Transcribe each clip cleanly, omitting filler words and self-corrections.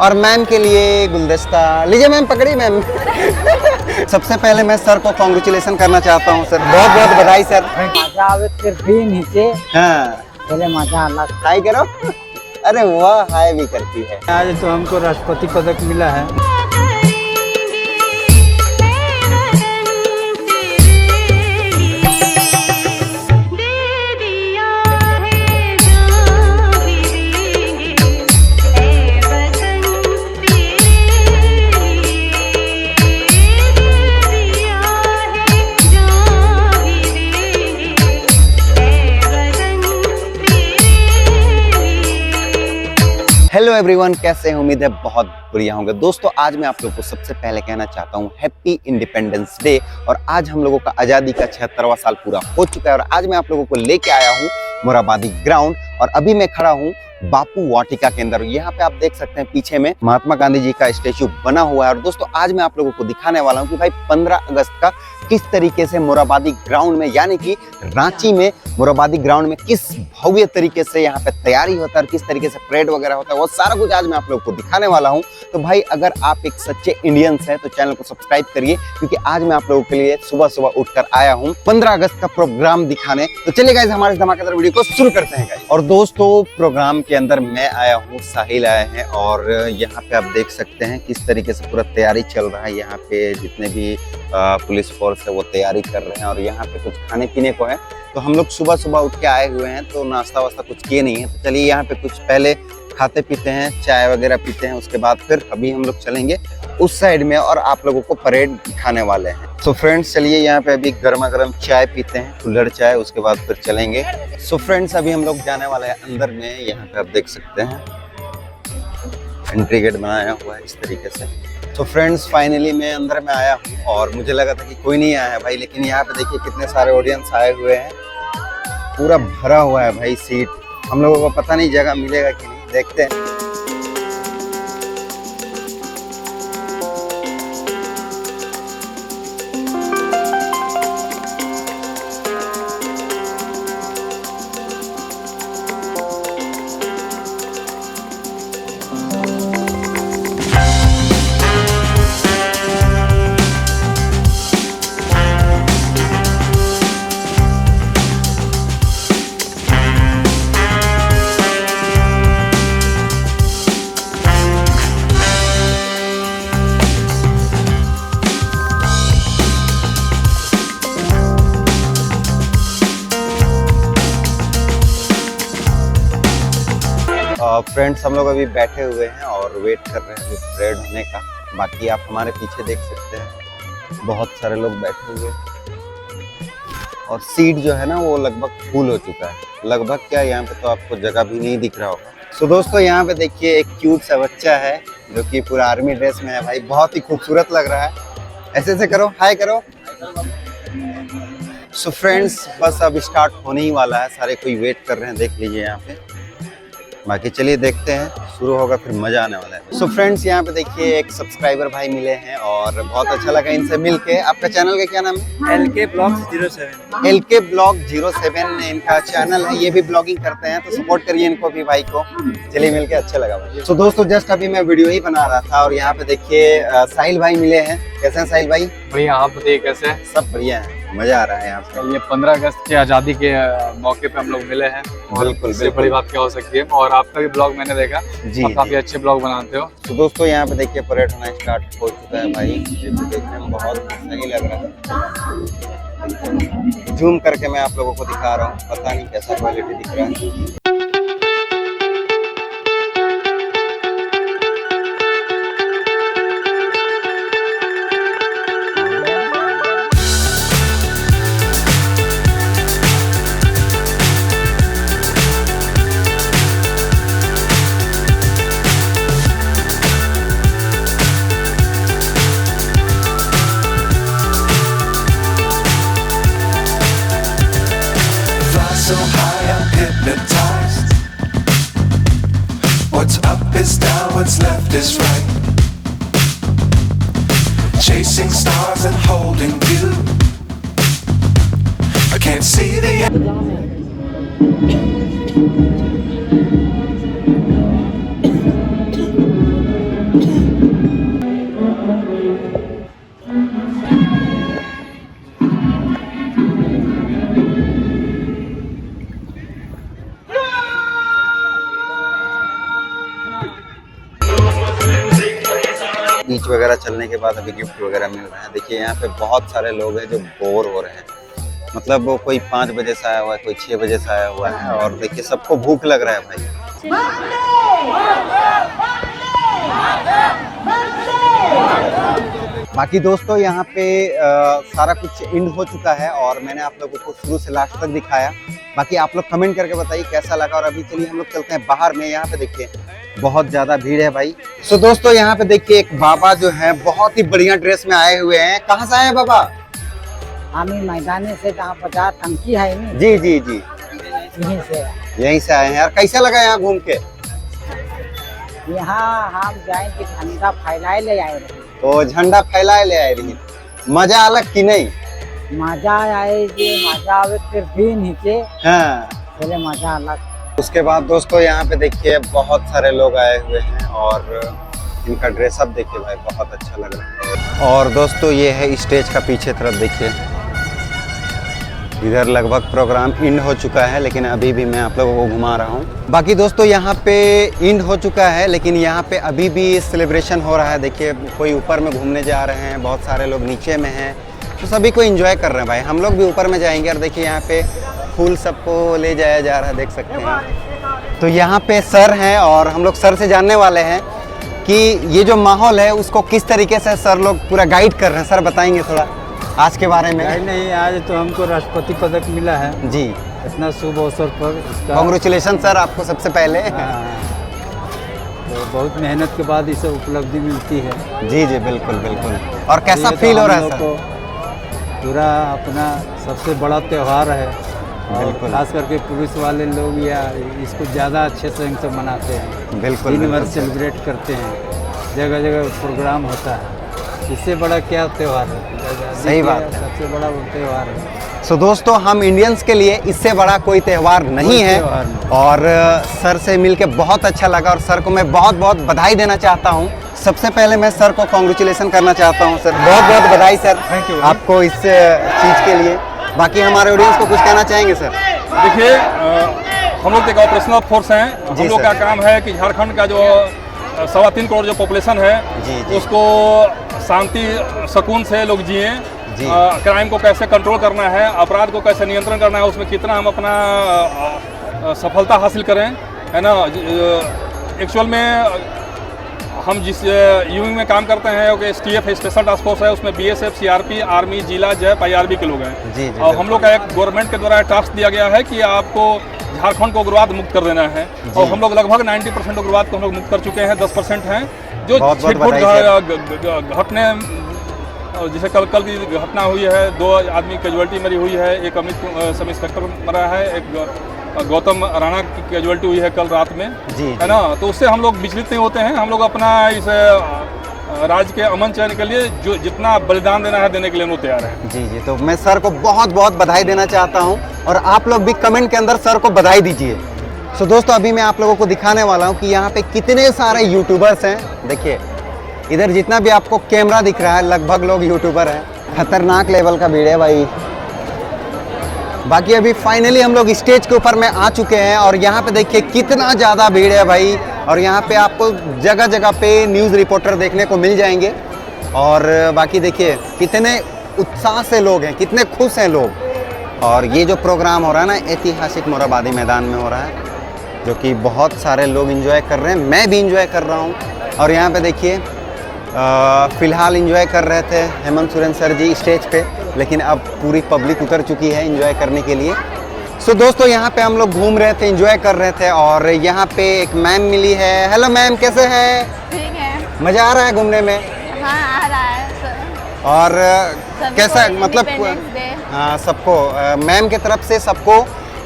और मैम के लिए गुलदस्ता लीजिए मैम, पकड़िए मैम। सबसे पहले मैं सर को कॉन्ग्रेचुलेशन करना चाहता हूँ सर, बहुत बहुत बधाई सर। मजा आवे फिर भी नीचे हाँ पहले मजा अलग। हाय करो। अरे वाह, हाय भी करती है। आज तो हमको राष्ट्रपति पदक मिला है। हेलो एवरीवन, कैसे हैं? उम्मीद है बहुत बढ़िया होंगे। दोस्तों आज मैं आप लोगों को सबसे पहले कहना चाहता हूं हैप्पी इंडिपेंडेंस डे। और आज हम लोगों का आज़ादी का 76वां साल पूरा हो चुका है और आज मैं आप लोगों को लेके आया हूं मोराबादी ग्राउंड। और अभी मैं खड़ा हूं बापू वाटिका के अंदर। यहाँ पे आप देख सकते हैं पीछे में महात्मा गांधी जी का स्टेचू बना हुआ है। और दोस्तों आज मैं आप लोगों को दिखाने वाला हूँ कि भाई 15 अगस्त का किस तरीके से मोराबादी ग्राउंड में, यानी कि रांची में मोराबादी ग्राउंड में किस भव्य तरीके से यहाँ पे तैयारी होता है और किस तरीके से परेड वगैरह होता है, वो सारा कुछ आज मैं आप लोगों को दिखाने वाला हूँ। तो भाई अगर आप एक सच्चे इंडियंस हैं तो चैनल को सब्सक्राइब करिए, क्योंकि आज मैं आप लोगों के लिए सुबह सुबह उठकर आया हूँ 15 अगस्त का प्रोग्राम दिखाने। तो चलिए गाइस हमारे धमाकेदार वीडियो को शुरू करते हैं गाइस। और दोस्तों प्रोग्राम के अंदर मैं आया हूँ, साहिल आए हैं और यहाँ पे आप देख सकते हैं किस तरीके से पूरा तैयारी चल रहा है। यहाँ पे जितने भी पुलिस फोर्स है वो तैयारी कर रहे हैं और यहाँ पे कुछ खाने पीने को है। तो हम लोग सुबह सुबह उठ के आए हुए हैं तो नाश्ता वास्ता कुछ किए नहीं है। तो चलिए यहाँ पे कुछ पहले खाते पीते हैं, चाय वगैरह पीते हैं, उसके बाद फिर अभी हम लोग चलेंगे उस साइड में और आप लोगों को परेड दिखाने वाले हैं। सो फ्रेंड्स चलिए यहाँ पे अभी गर्मा गर्म चाय पीते हैं, कुल्हड़ चाय, उसके बाद फिर चलेंगे। सो फ्रेंड्स अभी हम लोग जाने वाले हैं अंदर में। यहाँ पे आप देख सकते हैं एंट्री गेट बनाया हुआ है इस तरीके से। तो फ्रेंड्स फाइनली मैं अंदर में आया हूँ और मुझे लगा था कि कोई नहीं आया है भाई, लेकिन यहाँ पे देखिए कितने सारे ऑडियंस आए हुए हैं। पूरा भरा हुआ है भाई सीट। हम लोगों को पता नहीं जगह मिलेगा कि नहीं, देखते हैं। फ्रेंड्स हम लोग अभी बैठे हुए हैं और वेट कर रहे हैं परेड होने का। बाकी आप हमारे पीछे देख सकते हैं बहुत सारे लोग बैठे हुए और सीट जो है ना वो लगभग फुल हो चुका है। लगभग क्या, यहाँ पे तो आपको जगह भी नहीं दिख रहा होगा। सो दोस्तों यहाँ पे देखिए एक क्यूट सा बच्चा है जो कि पूरा आर्मी ड्रेस में है भाई, बहुत ही खूबसूरत लग रहा है। ऐसे ऐसे करो, हाय करो। सो फ्रेंड्स बस अब स्टार्ट होने ही वाला है, सारे कोई वेट कर रहे हैं, देख लीजिए यहाँ पे। बाकी चलिए देखते हैं, शुरू होगा फिर मजा आने वाला है। सो फ्रेंड्स यहाँ पे देखिए एक सब्सक्राइबर भाई मिले हैं और बहुत अच्छा लगा इनसे मिलके। आपका चैनल का क्या नाम है? LK Blog 07। LK Blog 07 इनका चैनल है, ये भी ब्लॉगिंग करते हैं, तो सपोर्ट करिए इनको भी भाई को। चलिए मिलके अच्छा लगा भाई। सो दोस्तों जस्ट अभी मैं वीडियो ही बना रहा था और यहाँ पे देखिए साहिल भाई मिले हैं। कैसे हैं साहिल भाई? बढ़िया, आप बताइए कैसे? सब बढ़िया है, मजा आ रहा है यहाँ पे। ये 15 अगस्त की आज़ादी के मौके पे हम लोग मिले हैं। बिल्कुल इससे बड़ी बात क्या हो सकती है। और आपका भी ब्लॉग मैंने देखा जी, आप काफी अच्छे ब्लॉग बनाते हो। तो दोस्तों यहाँ पे देखिए परेड होना स्टार्ट हो चुका है भाई। ये भी देखने में बहुत सही लग रहा है। जूम करके मैं आप लोगों को दिखा रहा हूँ, पता नहीं कैसा क्वालिटी दिख रहा है। So high I'm hypnotized. What's up is down, what's left is right. Chasing stars and holding you. I can't see the end. Speech वगैरह चलने के बाद अभी गिफ्ट वगैरह मिल रहा है। देखिए यहाँ पे बहुत सारे लोग हैं जो बोर हो रहे हैं, मतलब वो कोई 5 बजे से आया हुआ है, कोई 6 बजे से आया हुआ है, और देखिए सबको भूख लग रहा है भाई। बाकी दोस्तों यहाँ पे सारा कुछ एंड हो चुका है और मैंने आप लोगों को शुरू से लास्ट तक दिखाया। बाकी आप लोग कमेंट करके बताइए कैसा लगा। और अभी चलिए हम लोग चलते हैं बाहर में। यहाँ पे देखिए बहुत ज्यादा भीड़ है भाई। सो दोस्तों यहाँ पे देखिए एक बाबा जो है बहुत ही बढ़िया ड्रेस में आए हुए हैं। कहाँ से आए हैं बाबा? हम ही मैदानी से जहाँ बाजार टंकी है नहीं, जी जी जी, यहीं से आए हैं यार। कैसा लगा यहाँ घूम के? यहाँ हम जाएंगे झंडा फैलाए ले आए रहे। तो झंडा फैलाए ले आए रही, मजा अलग की नहीं? मजा आए जे मजा आवे फिर भी नीचे हाँ। पहले मजा अलग। उसके बाद दोस्तों यहाँ पे देखिए बहुत सारे लोग आए हुए हैं और इनका ड्रेसअप देखिए भाई बहुत अच्छा लग रहा है। और दोस्तों ये है स्टेज का पीछे तरफ, देखिए इधर लगभग प्रोग्राम एंड हो चुका है, लेकिन अभी भी मैं आप लोगों को घुमा रहा हूँ। बाकी दोस्तों यहाँ पे एंड हो चुका है, लेकिन यहाँ पे अभी भी सेलिब्रेशन हो रहा है। देखिए कोई ऊपर में घूमने जा रहे हैं, बहुत सारे लोग नीचे में हैं, तो सभी को एंजॉय कर रहे हैं भाई। हम लोग भी ऊपर में जाएंगे और देखिए यहाँ पे फूल सबको ले जाया जा रहा है, देख सकते हैं। तो यहाँ पे सर हैं और हम लोग सर से जानने वाले हैं कि ये जो माहौल है उसको किस तरीके से सर लोग पूरा गाइड कर रहे हैं। सर बताएंगे थोड़ा आज के बारे में? नहीं, आज तो हमको राष्ट्रपति पदक मिला है जी। इतना शुभ अवसर पर इसका कांग्रेचुलेशन सर आपको सबसे पहले। तो बहुत मेहनत के बाद इसे उपलब्धि मिलती है। जी जी बिल्कुल बिल्कुल। और कैसा फील हो रहा है सर? पूरा अपना सबसे बड़ा त्यौहार है, बिल्कुल। खास करके पुलिस वाले लोग या इसको ज़्यादा अच्छे से इनसे मनाते हैं। बिल्कुल दिन भर बिल्कुल। सेलिब्रेट करते हैं, जगह जगह प्रोग्राम होता है। इससे बड़ा क्या त्यौहार है? सही बात है, सबसे बड़ा वो त्यौहार है। सो दोस्तों हम इंडियंस के लिए इससे बड़ा कोई त्यौहार नहीं है। और सर से मिलके बहुत अच्छा लगा और सर को मैं बहुत बहुत बधाई देना चाहता हूँ। सबसे पहले मैं सर को कांग्रेचुलेशन करना चाहता हूँ। सर बहुत बहुत बधाई सर। Thank you। आपको इस चीज़ के लिए। बाकी हमारे ऑडियंस को कुछ कहना चाहेंगे सर? देखिए हम लोग एक ऑपरेशनल फोर्स हैं। जी हम लोग सर। का काम है कि झारखंड का जो 3.25 करोड़ जो पॉपुलेशन है जी जी। उसको शांति सुकून से लोग जिए। जी। क्राइम को कैसे कंट्रोल करना है, अपराध को कैसे नियंत्रण करना है, उसमें कितना हम अपना सफलता हासिल करें, है ना। एक्चुअल में हम जिस यूनिट में काम करते हैं कि STF स्पेशल टास्क फोर्स है, उसमें BSF, CRP, आर्मी, जिला, जैप, IRB के लोग हैं। जी जी। और हम लोग का एक गवर्नमेंट के द्वारा टास्क दिया गया है कि आपको झारखंड को उग्रवाद मुक्त कर देना है। और हम लोग लगभग 90% उग्रवाद को हम लोग मुक्त कर चुके हैं। 10% हैं जो बहुत बहुत छिटपुट बधाई घटने, जैसे कल की घटना हुई है, 2 आदमी कैजुअलिटी मरी हुई है, एक अमित सब इंस्पेक्टर मरा है, एक गौतम राणा की कैजुअलिटी हुई है कल रात में, जी है ना। तो उससे हम लोग विचलित नहीं होते हैं। हम लोग अपना इस राज्य के अमन चयन के लिए जो जितना बलिदान देना है देने के लिए हम लोग तैयार हैं। जी जी। तो मैं सर को बहुत बहुत बधाई देना चाहता हूं और आप लोग भी कमेंट के अंदर सर को बधाई दीजिए। सो दोस्तों अभी मैं आप लोगों को दिखाने वाला हूं कि यहाँ पे कितने सारे यूट्यूबर्स हैं। देखिए इधर जितना भी आपको कैमरा दिख रहा है लगभग लोग यूट्यूबर हैं। खतरनाक लेवल का भीड़ है भाई। बाकी अभी फाइनली हम लोग स्टेज के ऊपर में आ चुके हैं और यहाँ पे देखिए कितना ज़्यादा भीड़ है भाई। और यहाँ पे आपको जगह जगह पे न्यूज़ रिपोर्टर देखने को मिल जाएंगे। और बाकी देखिए कितने उत्साह से लोग हैं, कितने खुश हैं लोग। और ये जो प्रोग्राम हो रहा है ना ऐतिहासिक मोरहाबादी मैदान में हो रहा है, जो कि बहुत सारे लोग एंजॉय कर रहे हैं, मैं भी एंजॉय कर रहा हूँ। और यहाँ पे देखिए फ़िलहाल एंजॉय कर रहे थे हेमंत सोरेन सर जी स्टेज पे, लेकिन अब पूरी पब्लिक उतर चुकी है एंजॉय करने के लिए। सो दोस्तों यहाँ पे हम लोग घूम रहे थे, एंजॉय कर रहे थे और यहाँ पे एक मैम मिली है। हेलो मैम, कैसे हैं? ठीक है। मज़ा आ रहा है घूमने में? हाँ आ रहा है सर। और कैसा मतलब Independence Day। हाँ सबको मैम के तरफ से सबको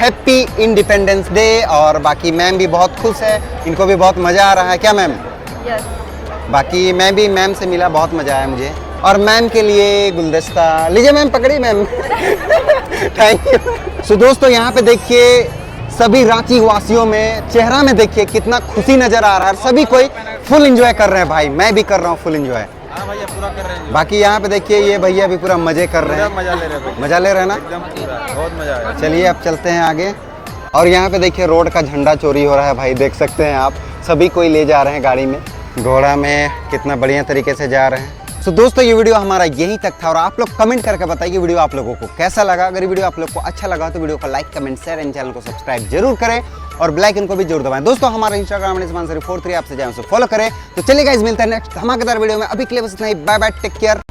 हैप्पी इंडिपेंडेंस डे। और बाकी मैम भी बहुत खुश है, इनको भी बहुत मज़ा आ रहा है। क्या मैम? यस। बाकी मैं भी मैम से मिला, बहुत मज़ा आया मुझे। और मैम के लिए गुलदस्ता लीजिए मैम, पकड़ी मैम। Thank you. सो दोस्तों यहाँ पे देखिए सभी रांची वासियों में चेहरा में देखिए कितना खुशी नज़र आ रहा है। सभी कोई फुल एंजॉय कर रहे हैं भाई, मैं भी कर रहा हूँ फुल एंजॉय। हाँ भैया पूरा कर रहे हैं। बाकी यहाँ पे देखिए ये भैया भी पूरा मज़े कर रहे हैं। मजा ले रहे हैं, मज़ा ले रहे हैं ना? एकदम पूरा बहुत मजा आया। चलिए अब चलते हैं आगे। और यहाँ पे देखिए रोड का झंडा चोरी हो रहा है भाई, देख सकते हैं आप। सभी कोई ले जा रहे हैं गाड़ी में। घोड़ा में कितना बढ़िया तरीके से जा रहे हैं। तो दोस्तों ये वीडियो हमारा यहीं तक था और आप लोग कमेंट करके बताइए वीडियो आप लोगों को कैसा लगा। अगर ये वीडियो आप लोग को अच्छा लगा तो वीडियो को like comment share and channel को सब्सक्राइब जरूर करें और बेल आइकन को भी जरूर दबाएं। दोस्तों हमारा इंस्टाग्राम है 43 आपसे जाए उसे फॉलो करें। तो चलिए गाइस मिलते हैं नेक्स्ट धमाकेदार वीडियो में। अभी के लिए बस इतना ही। Bye bye, take care.